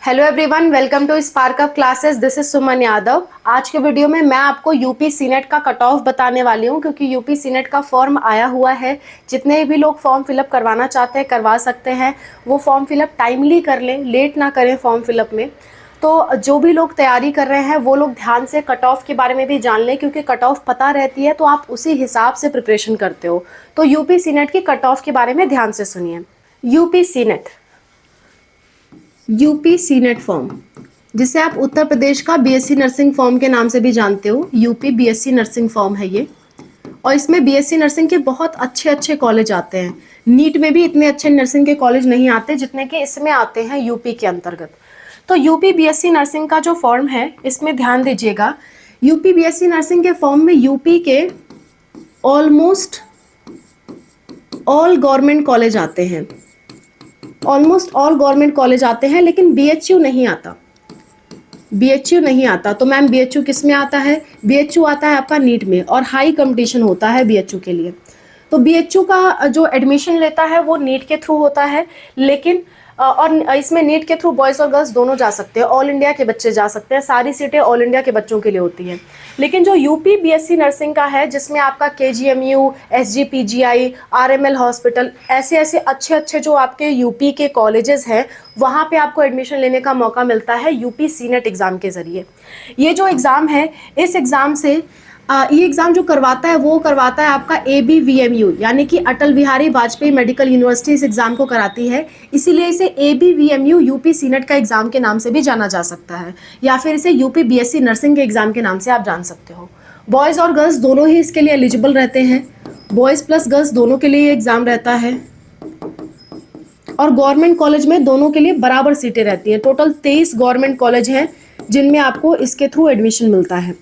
Hello everyone, welcome to spark up classes. This is Suman Yadav. आज के video में मैं आपको यूपी सीनेट का कट ऑफ बताने वाली हूं, क्योंकि यूपी सीनेट का फॉर्म आया हुआ है। जितने भी लोग फॉर्म फिलअप करवाना चाहते हैं करवा सकते हैं। वो फॉर्म फिलअप टाइमली कर लें, लेट ना करें फॉर्म फिलअप में। तो जो भी लोग तैयारी कर रहे हैं वो लोग ध्यान से कट ऑफ के बारे में भी जान लें, क्योंकि कट ऑफ पता रहती है तो आप उसी हिसाब से प्रिपरेशन करते हो। तो यूपी सीनेट की कट ऑफ के बारे में ध्यान से सुनिए। यूपी सीनेट फॉर्म, जिसे आप उत्तर प्रदेश का बीएससी नर्सिंग फॉर्म के नाम से भी जानते हो, यूपी बीएससी नर्सिंग फॉर्म है ये। और इसमें बीएससी नर्सिंग के बहुत अच्छे अच्छे कॉलेज आते हैं। नीट में भी इतने अच्छे नर्सिंग के कॉलेज नहीं आते जितने कि इसमें आते हैं यूपी के अंतर्गत। तो यूपी बीएससी नर्सिंग का जो फॉर्म है इसमें ध्यान दीजिएगा। यूपी बीएससी नर्सिंग के फॉर्म में यूपी के ऑलमोस्ट ऑल गवर्नमेंट कॉलेज आते हैं। ऑलमोस्ट ऑल गवर्नमेंट कॉलेज आते हैं, लेकिन बीएचयू नहीं आता। बीएचयू नहीं आता। तो मैम बीएचयू किस में आता है? बीएचयू आता है आपका नीट में, और हाई कंपटीशन होता है बीएचयू के लिए। तो बीएचयू का जो एडमिशन लेता है वो नीट के थ्रू होता है, लेकिन और इसमें नीट के थ्रू बॉयज़ और गर्ल्स दोनों जा सकते हैं। ऑल इंडिया के बच्चे जा सकते हैं। सारी सीटें ऑल इंडिया के बच्चों के लिए होती हैं। लेकिन जो यूपी बीएससी नर्सिंग का है, जिसमें आपका केजीएमयू, एसजीपीजीआई, आरएमएल हॉस्पिटल, ऐसे ऐसे अच्छे अच्छे जो आपके यूपी के कॉलेजेस हैं, वहाँ पे आपको एडमिशन लेने का मौका मिलता है यूपी सीनेट एग्ज़ाम के ज़रिए। ये जो एग्ज़ाम है, इस एग्ज़ाम से ये एग्ज़ाम जो करवाता है वो करवाता है आपका ABVMU, यानी कि अटल बिहारी वाजपेयी मेडिकल यूनिवर्सिटी इस एग्ज़ाम को कराती है। इसीलिए इसे ABVMU यूपी सीनेट का एग्ज़ाम के नाम से भी जाना जा सकता है, या फिर इसे यूपी बीएससी नर्सिंग के एग्ज़ाम के नाम से आप जान सकते हो। बॉयज़ और गर्ल्स दोनों ही इसके लिए एलिजिबल रहते हैं। बॉयज़ प्लस गर्ल्स दोनों के लिए ये एग्ज़ाम रहता है, और गवर्नमेंट कॉलेज में दोनों के लिए बराबर सीटें रहती हैं। टोटल 23 गवर्नमेंट कॉलेज हैं जिनमें आपको इसके थ्रू एडमिशन मिलता है।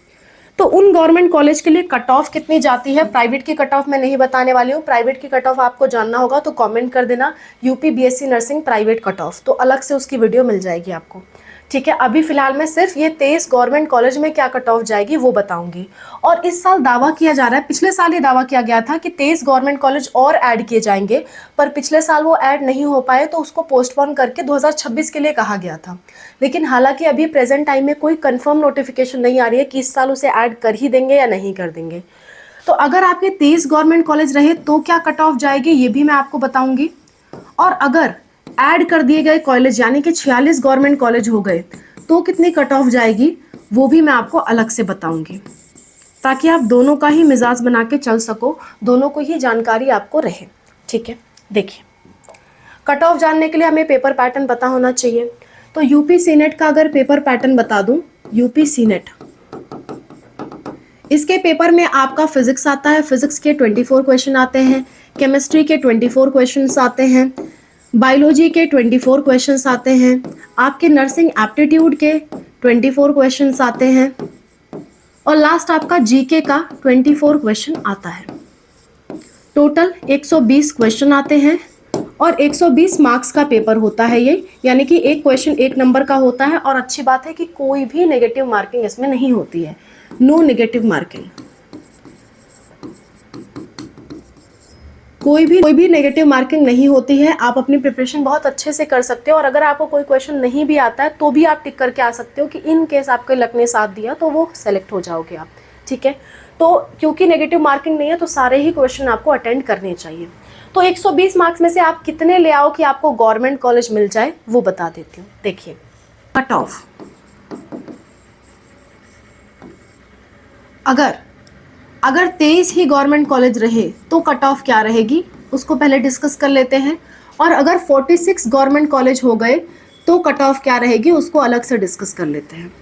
तो उन गवर्नमेंट कॉलेज के लिए कट ऑफ कितनी जाती है? प्राइवेट की कट ऑफ मैं नहीं बताने वाली हूँ। प्राइवेट की कट ऑफ आपको जानना होगा तो कमेंट कर देना, UP BSc nursing private cut off, तो अलग से उसकी वीडियो मिल जाएगी आपको। ठीक है, अभी फिलहाल मैं सिर्फ ये 23 गवर्नमेंट कॉलेज में क्या कट ऑफ जाएगी वो बताऊंगी। और इस साल दावा किया जा रहा है, पिछले साल ये दावा किया गया था कि 23 गवर्नमेंट कॉलेज और ऐड किए जाएंगे, पर पिछले साल वो ऐड नहीं हो पाए तो उसको पोस्टपोन करके 2026 के लिए कहा गया था। लेकिन हालांकि अभी प्रेजेंट टाइम में कोई कंफर्म नोटिफिकेशन नहीं आ रही है कि इस साल उसे ऐड कर ही देंगे या नहीं कर देंगे। तो अगर आपके 23 गवर्नमेंट कॉलेज रहे तो क्या कट ऑफ जाएगी ये भी मैं आपको बताऊंगी। और अगर ऐड कर दिए गए कॉलेज, यानी कि 46 गवर्नमेंट कॉलेज हो गए, तो कितनी कट ऑफ जाएगी वो भी मैं आपको अलग से बताऊंगी, ताकि आप दोनों का ही मिजाज बना के चल सको, दोनों को ही जानकारी आपको रहे। ठीक है, देखिए कट ऑफ जानने के लिए हमें पेपर पैटर्न पता होना चाहिए। तो यूपी सीनेट का अगर पेपर पैटर्न बता दूं, यूपी सीनेट, इसके पेपर में आपका फिजिक्स आता है। फिजिक्स के 24 क्वेश्चन आते हैं, केमिस्ट्री के 24 क्वेश्चन आते हैं, बायोलॉजी के 24 क्वेश्चंस आते हैं, आपके नर्सिंग एप्टीट्यूड के 24 क्वेश्चंस आते हैं, और लास्ट आपका जीके का 24 क्वेश्चन आता है। टोटल 120 क्वेश्चन आते हैं, और 120 मार्क्स का पेपर होता है ये, यानी कि एक क्वेश्चन 1 नंबर का होता है। और अच्छी बात है कि कोई भी नेगेटिव मार्किंग इसमें नहीं होती है, नो नेगेटिव मार्किंग। कोई भी नेगेटिव मार्किंग नहीं होती है। आप अपनी प्रिपरेशन बहुत अच्छे से कर सकते हो, और अगर आपको कोई क्वेश्चन नहीं भी आता है तो भी आप टिक करके आ सकते हो कि इन केस आपके लक ने साथ दिया तो वो सेलेक्ट हो जाओगे आप। ठीक है, तो क्योंकि नेगेटिव मार्किंग नहीं है तो सारे ही क्वेश्चन आपको अटेंड करने चाहिए। तो 120 मार्क्स में से आप कितने ले आओ कि आपको गवर्नमेंट कॉलेज मिल जाए वो बता देती हूँ। देखिए कट ऑफ, अगर 23 ही गवर्नमेंट कॉलेज रहे तो कट ऑफ क्या रहेगी उसको पहले डिस्कस कर लेते हैं। और अगर 46 गवर्नमेंट कॉलेज हो गए तो कट ऑफ क्या रहेगी उसको अलग से डिस्कस कर लेते हैं।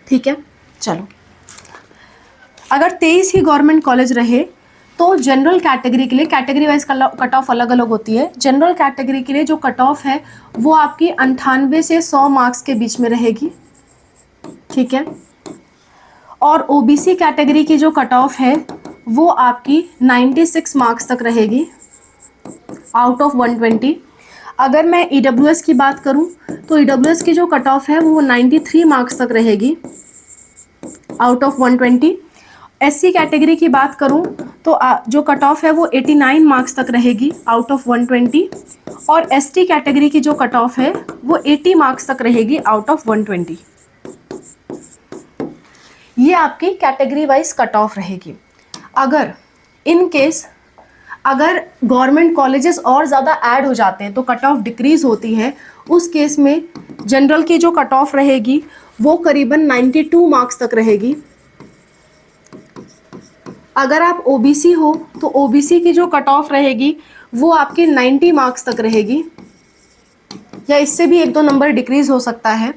ठीक है, चलो। अगर 23 ही गवर्नमेंट कॉलेज रहे तो जनरल कैटेगरी के लिए, कैटेगरी वाइज कट ऑफ अलग अलग होती है। जनरल कैटेगरी के लिए जो कट ऑफ है वो आपकी 98 से 100 मार्क्स के बीच में रहेगी। ठीक है, और ओबीसी कैटेगरी की जो कट ऑफ है वो आपकी 96 मार्क्स तक रहेगी आउट ऑफ 120। अगर मैं ईडब्ल्यूएस की बात करूं तो ईडब्ल्यूएस की जो कट ऑफ है वो 93 मार्क्स तक रहेगी आउट ऑफ 120। SC कैटेगरी की बात करूं तो जो कट ऑफ है वो 89 मार्क्स तक रहेगी आउट ऑफ 120, और ST कैटेगरी की जो कट ऑफ है वो 80 मार्क्स तक रहेगी आउट ऑफ 120। ये आपकी कैटेगरी वाइज कट ऑफ रहेगी। अगर इन केस अगर गवर्नमेंट कॉलेजेस और ज़्यादा ऐड हो जाते हैं तो कट ऑफ डिक्रीज होती है, उस केस में जनरल की जो कट ऑफ रहेगी वो करीबन 92 मार्क्स तक रहेगी। अगर आप OBC हो तो OBC की जो कट ऑफ रहेगी वो आपकी 90 मार्क्स तक रहेगी, या इससे भी 1-2 नंबर डिक्रीज हो सकता है।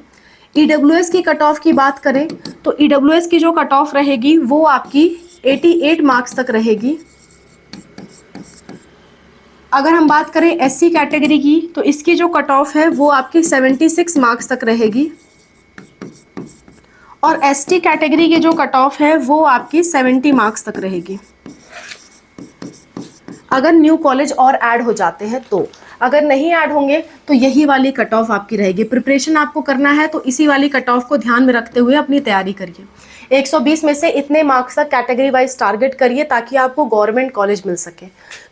EWS की कट ऑफ की बात करें तो EWS की जो कट ऑफ रहेगी वो आपकी 88 मार्क्स तक रहेगी। अगर हम बात करें SC कैटेगरी की तो इसकी जो कट ऑफ है वो आपकी 76 मार्क्स तक रहेगी, और ST कैटेगरी की जो कट ऑफ है वो आपकी 70 मार्क्स तक रहेगी। अगर न्यू कॉलेज और ऐड हो जाते हैं तो, अगर नहीं ऐड होंगे तो यही वाली कट ऑफ आपकी रहेगी। प्रिपरेशन आपको करना है तो इसी वाली कट ऑफ को ध्यान में रखते हुए अपनी तैयारी करिए। 120 में से इतने मार्क्स तक कैटेगरी वाइज टारगेट करिए ताकि आपको गवर्नमेंट कॉलेज मिल सके।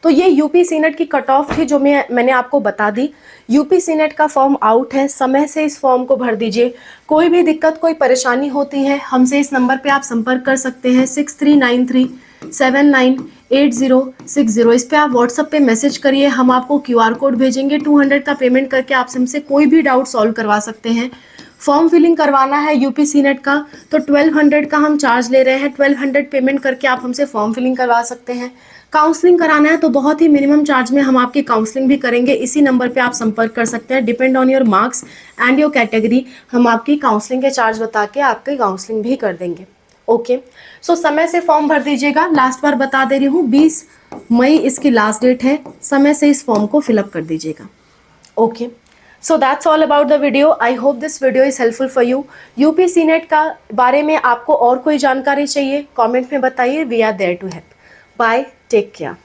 तो ये यूपी सीनेट की कट ऑफ थी जो मैंने आपको बता दी। यूपी सीनेट का फॉर्म आउट है, समय से इस फॉर्म को भर दीजिए। कोई भी दिक्कत, कोई परेशानी होती है हमसे इस नंबर पे आप संपर्क कर सकते हैं 6393798060। इस पे आप व्हाट्सएप पे मैसेज करिए, हम आपको QR कोड भेजेंगे। 200 का पेमेंट करके आप हमसे कोई भी डाउट सॉल्व करवा सकते हैं। फॉर्म फिलिंग करवाना है यूपी सीनेट का तो 1200 का हम चार्ज ले रहे हैं। 1200 पेमेंट करके आप हमसे फॉर्म फिलिंग करवा सकते हैं। काउंसलिंग कराना है तो बहुत ही मिनिमम चार्ज में हम आपकी काउंसलिंग भी करेंगे। इसी नंबर पे आप संपर्क कर सकते हैं। Depend on your marks and your category हम आपकी काउंसलिंग के चार्ज बता के आपकी काउंसलिंग भी कर देंगे। ओके, सो समय से फॉर्म भर दीजिएगा। लास्ट बार बता दे रही हूँ, 20 मई इसकी लास्ट डेट है। समय से इस फॉर्म को फिलअप कर दीजिएगा। Okay, so that's all about the video. I hope this video is helpful for you. UP CNET का बारे में आपको और कोई जानकारी चाहिए कमेंट में बताइए। We are there to help. Bye, take care.